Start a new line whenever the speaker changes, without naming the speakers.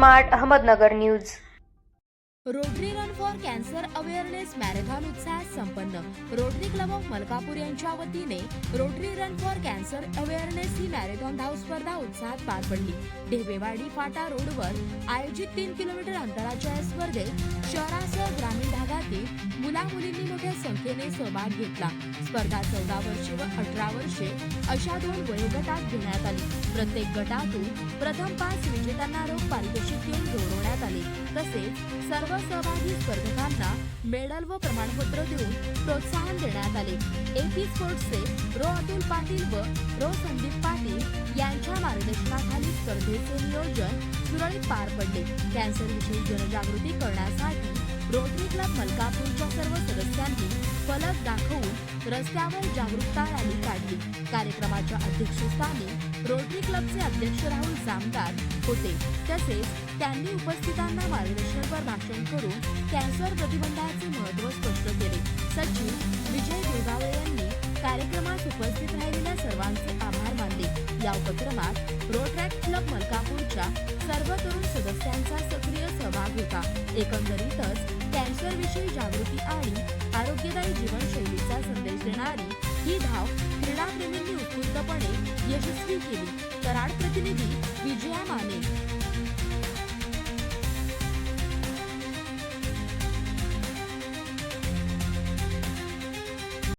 Smart Ahmednagar news.
Rotary run for cancer awareness marathon उत्साहात संपन्न। Rotary club of Malkapur यांच्या वतीने rotary run for cancer awareness he marathon धाव स्पर्धा उत्साहात पार पडली। ढेबेवाडी फाटा रोडवर आयोजित 3 किलोमीटर अंतराच्या या स्पर्धेत शहरासह ग्रामीण भागातील मुला मुलींनी मोठ्या संख्येने सहभाग घेतला। स्पर्धा 14 वर्षे व 18 वर्षे अशा 2 वयोगटात घेण्यात आली। प्रत्येक गटातून प्रथम 5 विजेत्यांना रोख पारितोषिक देऊन गौरवण्यात आले। तसेच सर्व सहभागी स्पर्धकांना मेडल व प्रमाणपत्र देऊन प्रोत्साहन देण्यात आले। एपी स्पोर्ट्सचे रो अतुल पाटील व रो संदीप पाटील यांच्या मार्गदर्शनाखाली स्पर्धेचे नियोजन सुरळीत पार पडले। कॅन्सरविषयी जनजागृती करण्यासाठी रोटरी क्लब मलकापूरच्या सर्व सदस्यांनी फलक दाखवून रस्त्यावर जागरूकता रॅली काढली। कार्यक्रमाच्या अध्यक्षस्थानी रोटरी क्लबचे अध्यक्ष राहुल जामदार होते। तसेच त्यांनी उपस्थितांना मार्गदर्शनपर भाषण करून कॅन्सर प्रतिबंधाचे महत्त्व स्पष्ट केले। सचिव विजय दुर्गावळे यांनी कार्यक्रमात उपस्थित राहिलेल्या सर्वांचे आभार मानले। या उपक्रमात रोटरी क्लब मलकापूरच्या सर्व तरुण सदस्यांचा सक्रिय सहभाग होता। एकंदरीतच कॅन्सरविषयी जागृती आणि आरोग्यदायी जीवनशैलीचा संदेश देणारी ही धाव क्रीडाप्रेमींनी उत्स्फूर्तपणे यशस्वी केली। कराड प्रतिनिधी विजया माने।